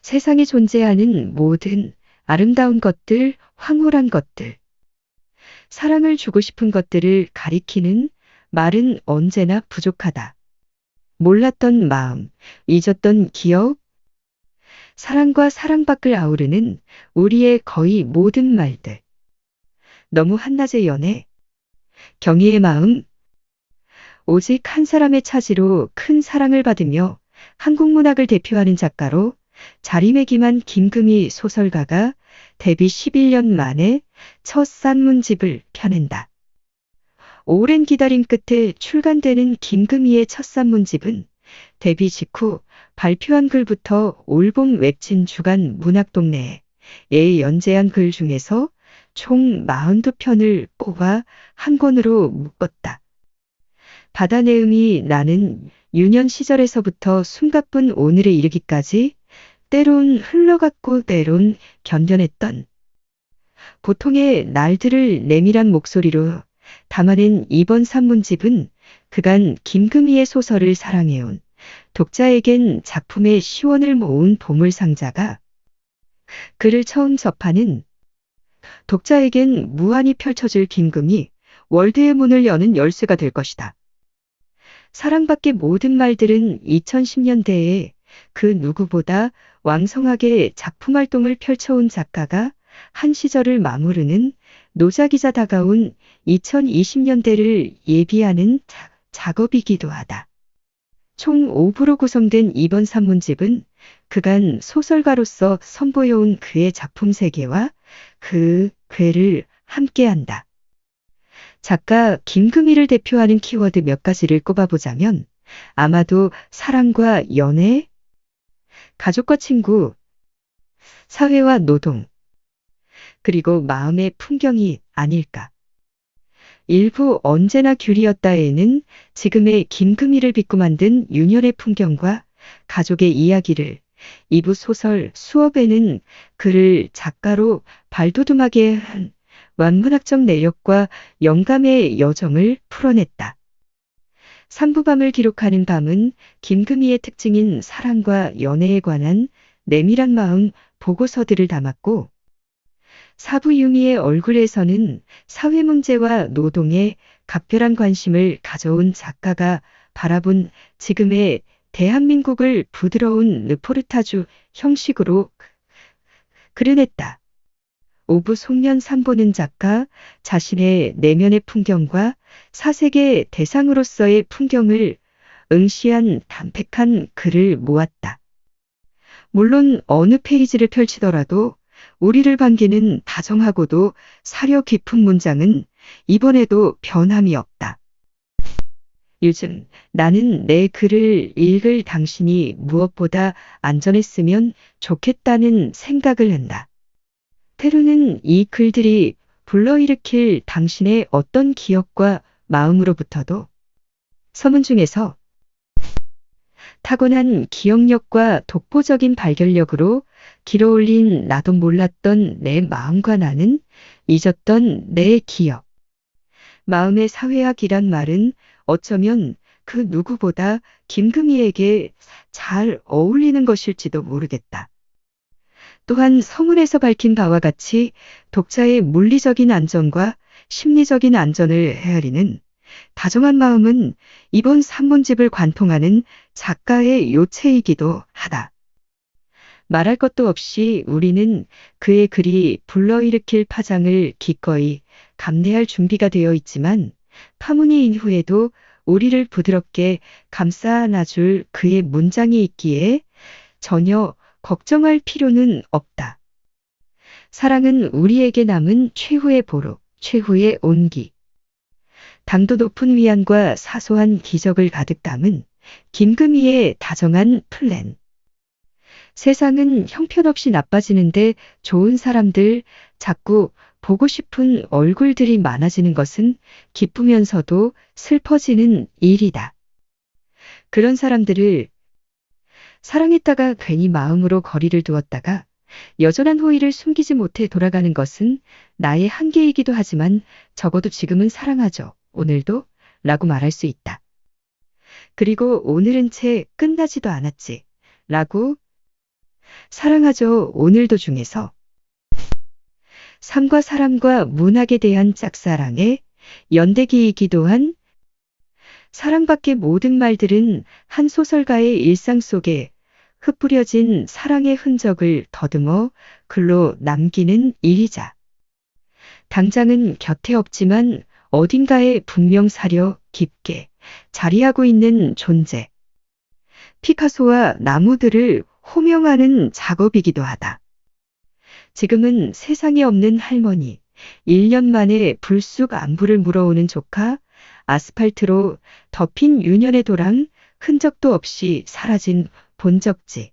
세상에 존재하는 모든 아름다운 것들, 황홀한 것들, 사랑을 주고 싶은 것들을 가리키는 말은 언제나 부족하다. 몰랐던 마음, 잊었던 기억, 사랑과 사랑밖을 아우르는 우리의 거의 모든 말들. 너무 한낮의 연애, 경의의 마음, 오직 한 사람의 차지로 큰 사랑을 받으며 한국 문학을 대표하는 작가로 자리매김한 김금희 소설가가 데뷔 11년 만에 첫 산문집을 펴낸다. 오랜 기다림 끝에 출간되는 김금희의 첫 산문집은 데뷔 직후 발표한 글부터 올봄 웹진 주간 문학동네에 연재한 글 중에서 총 42편을 뽑아 한 권으로 묶었다. 바다내음이 나는 유년 시절에서부터 숨가쁜 오늘에 이르기까지 때론 흘러갔고 때론 견뎌냈던 보통의 날들을 내밀한 목소리로 담아낸 이번 산문집은 그간 김금희의 소설을 사랑해온 독자에겐 작품의 시원을 모은 보물상자가 그를 처음 접하는 독자에겐 무한히 펼쳐질 김금희 월드의 문을 여는 열쇠가 될 것이다. 사랑밖의 모든 말들은 2010년대에 그 누구보다 왕성하게 작품 활동을 펼쳐온 작가가 한 시절을 마무르는 노자기자 다가온 2020년대를 예비하는 작업이기도 하다. 총 5부로 구성된 이번 산문집은 그간 소설가로서 선보여온 그의 작품 세계와 그 궤를 함께한다. 작가 김금희를 대표하는 키워드 몇 가지를 꼽아보자면 아마도 사랑과 연애, 가족과 친구, 사회와 노동, 그리고 마음의 풍경이 아닐까. 일부 언제나 귤이었다에는 지금의 김금희를 빚고 만든 유년의 풍경과 가족의 이야기를, 2부 소설 수업에는 그를 작가로 발돋움하게 한 완문학적 내력과 영감의 여정을 풀어냈다. 3부 밤을 기록하는 밤은 김금희의 특징인 사랑과 연애에 관한 내밀한 마음 보고서들을 담았고 4부 유미의 얼굴에서는 사회 문제와 노동에 각별한 관심을 가져온 작가가 바라본 지금의 대한민국을 부드러운 르포르타주 형식으로 그려냈다. 5부 속년 3부는 작가 자신의 내면의 풍경과 사색의 대상으로서의 풍경을 응시한 담백한 글을 모았다. 물론 어느 페이지를 펼치더라도 우리를 반기는 다정하고도 사려 깊은 문장은 이번에도 변함이 없다. 요즘 나는 내 글을 읽을 당신이 무엇보다 안전했으면 좋겠다는 생각을 한다. 때로는 이 글들이 불러일으킬 당신의 어떤 기억과 마음으로부터도 서문 중에서 타고난 기억력과 독보적인 발견력으로 길어올린 나도 몰랐던 내 마음과 나는 잊었던 내 기억. 마음의 사회학이란 말은 어쩌면 그 누구보다 김금희에게 잘 어울리는 것일지도 모르겠다. 또한 서문에서 밝힌 바와 같이 독자의 물리적인 안전과 심리적인 안전을 헤아리는 다정한 마음은 이번 산문집을 관통하는 작가의 요체이기도 하다. 말할 것도 없이 우리는 그의 글이 불러일으킬 파장을 기꺼이 감내할 준비가 되어 있지만 파문이 인 후에도 우리를 부드럽게 감싸 안아줄 그의 문장이 있기에 전혀 걱정할 필요는 없다. 사랑은 우리에게 남은 최후의 보루, 최후의 온기. 당도 높은 위안과 사소한 기적을 가득 담은 김금희의 다정한 플랜. 세상은 형편없이 나빠지는데 좋은 사람들, 자꾸 보고 싶은 얼굴들이 많아지는 것은 기쁘면서도 슬퍼지는 일이다. 그런 사람들을 사랑했다가 괜히 마음으로 거리를 두었다가 여전한 호의를 숨기지 못해 돌아가는 것은 나의 한계이기도 하지만 적어도 지금은 사랑하죠. 오늘도? 라고 말할 수 있다. 그리고 오늘은 채 끝나지도 않았지. 라고 사랑하죠. 오늘도 중에서 삶과 사람과 문학에 대한 짝사랑의 연대기이기도 한 사랑 밖의 모든 말들은 한 소설가의 일상 속에 흩뿌려진 사랑의 흔적을 더듬어 글로 남기는 일이자. 당장은 곁에 없지만 어딘가에 분명 사려 깊게 자리하고 있는 존재. 피카소와 나무들을 호명하는 작업이기도 하다. 지금은 세상에 없는 할머니, 1년 만에 불쑥 안부를 물어오는 조카, 아스팔트로 덮인 유년의 도랑, 흔적도 없이 사라진 본적지.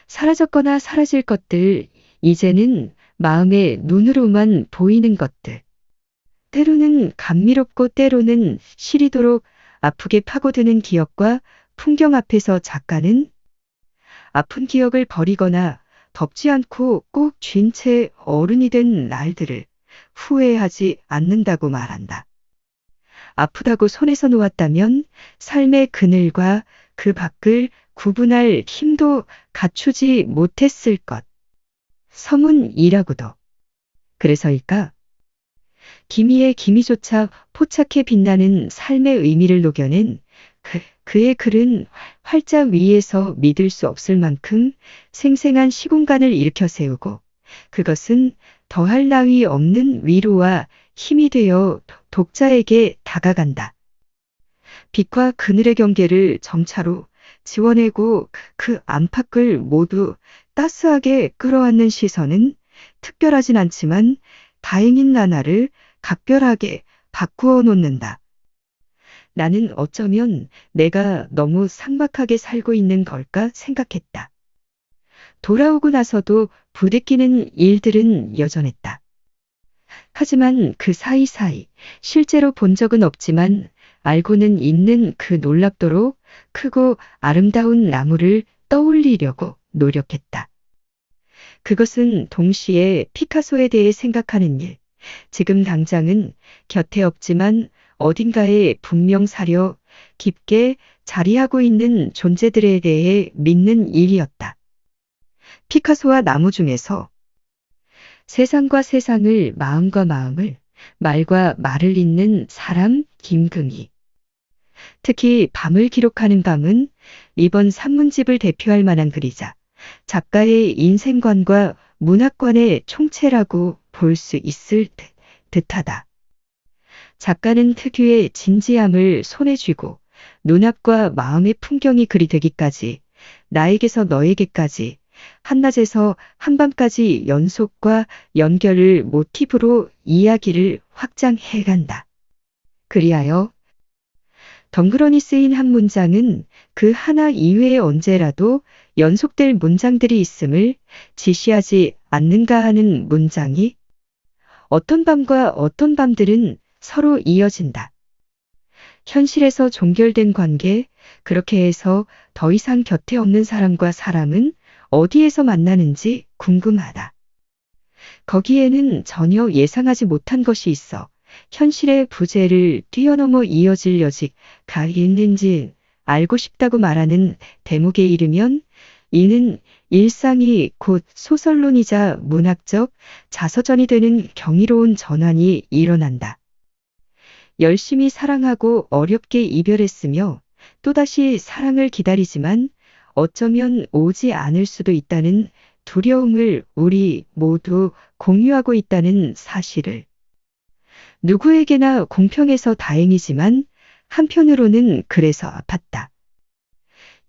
사라졌거나 사라질 것들, 이제는 마음의 눈으로만 보이는 것들. 때로는 감미롭고 때로는 시리도록 아프게 파고드는 기억과 풍경 앞에서 작가는 아픈 기억을 버리거나 덮지 않고 꼭 쥔 채 어른이 된 날들을 후회하지 않는다고 말한다. 아프다고 손에서 놓았다면 삶의 그늘과 그 밖을 구분할 힘도 갖추지 못했을 것. 서문이라고도. 그래서일까? 기미의 기미조차 포착해 빛나는 삶의 의미를 녹여낸 그의 글은 활자 위에서 믿을 수 없을 만큼 생생한 시공간을 일으켜 세우고 그것은 더할 나위 없는 위로와 힘이 되어 독자에게 다가간다. 빛과 그늘의 경계를 점차로 지워내고 그 안팎을 모두 따스하게 끌어안는 시선은 특별하진 않지만 다행인 나날을 각별하게 바꾸어 놓는다. 나는 어쩌면 내가 너무 삭막하게 살고 있는 걸까 생각했다. 돌아오고 나서도 부대끼는 일들은 여전했다. 하지만 그 사이사이 실제로 본 적은 없지만 알고는 있는 그 놀랍도록 크고 아름다운 나무를 떠올리려고 노력했다. 그것은 동시에 피카소에 대해 생각하는 일, 지금 당장은 곁에 없지만 어딘가에 분명 사려 깊게 자리하고 있는 존재들에 대해 믿는 일이었다. 피카소와 나무 중에서 세상과 세상을 마음과 마음을 말과 말을 잇는 사람 김금희. 특히 밤을 기록하는 밤은 이번 산문집을 대표할 만한 글이자 작가의 인생관과 문학관의 총체라고 볼 수 있을 듯하다. 작가는 특유의 진지함을 손에 쥐고 눈앞과 마음의 풍경이 그리 되기까지 나에게서 너에게까지 한낮에서 한밤까지 연속과 연결을 모티브로 이야기를 확장해 간다. 그리하여 덩그러니 쓰인 한 문장은 그 하나 이외에 언제라도 연속될 문장들이 있음을 지시하지 않는가 하는 문장이 어떤 밤과 어떤 밤들은 서로 이어진다. 현실에서 종결된 관계, 그렇게 해서 더 이상 곁에 없는 사람과 사람은 어디에서 만나는지 궁금하다. 거기에는 전혀 예상하지 못한 것이 있어 현실의 부재를 뛰어넘어 이어질 여지가 있는지 알고 싶다고 말하는 대목에 이르면 이는 일상이 곧 소설론이자 문학적 자서전이 되는 경이로운 전환이 일어난다. 열심히 사랑하고 어렵게 이별했으며 또다시 사랑을 기다리지만 어쩌면 오지 않을 수도 있다는 두려움을 우리 모두 공유하고 있다는 사실을. 누구에게나 공평해서 다행이지만 한편으로는 그래서 아팠다.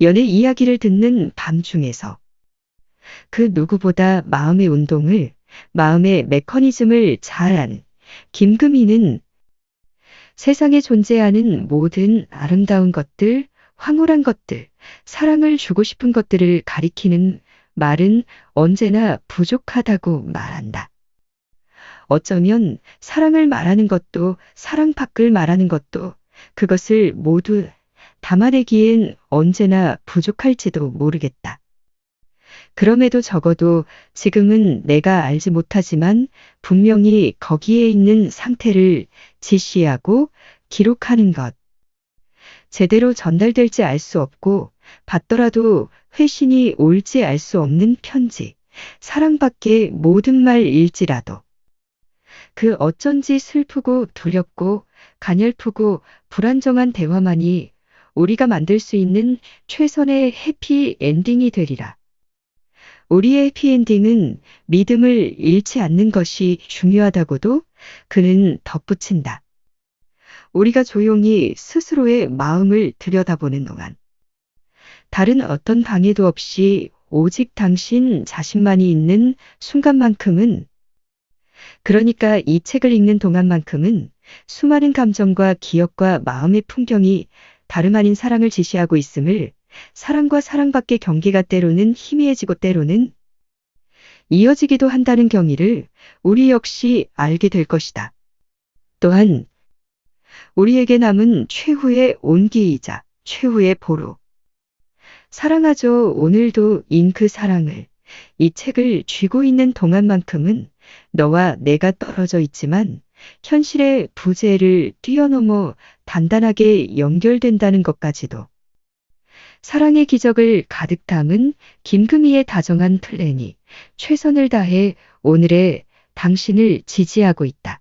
연애 이야기를 듣는 밤 중에서 그 누구보다 마음의 운동을, 마음의 메커니즘을 잘 아는 김금희는 세상에 존재하는 모든 아름다운 것들, 황홀한 것들, 사랑을 주고 싶은 것들을 가리키는 말은 언제나 부족하다고 말한다. 어쩌면 사랑을 말하는 것도 사랑 밖을 말하는 것도 그것을 모두 담아내기엔 언제나 부족할지도 모르겠다. 그럼에도 적어도 지금은 내가 알지 못하지만 분명히 거기에 있는 상태를 지시하고 기록하는 것. 제대로 전달될지 알 수 없고 받더라도 회신이 올지 알 수 없는 편지, 사랑밖에 모든 말일지라도 그 어쩐지 슬프고 두렵고 가냘프고 불안정한 대화만이 우리가 만들 수 있는 최선의 해피 엔딩이 되리라. 우리의 해피엔딩은 믿음을 잃지 않는 것이 중요하다고도 그는 덧붙인다. 우리가 조용히 스스로의 마음을 들여다보는 동안 다른 어떤 방해도 없이 오직 당신 자신만이 있는 순간만큼은, 그러니까 이 책을 읽는 동안만큼은 수많은 감정과 기억과 마음의 풍경이 다름 아닌 사랑을 지시하고 있음을, 사랑과 사랑밖에 경계가 때로는 희미해지고 때로는 이어지기도 한다는 경위를 우리 역시 알게 될 것이다. 또한 우리에게 남은 최후의 온기이자 최후의 보루. 사랑하죠. 오늘도 인 그 사랑을, 이 책을 쥐고 있는 동안만큼은 너와 내가 떨어져 있지만 현실의 부재를 뛰어넘어 단단하게 연결된다는 것까지도. 사랑의 기적을 가득 담은 김금희의 다정한 플랜이 최선을 다해 오늘의 당신을 지지하고 있다.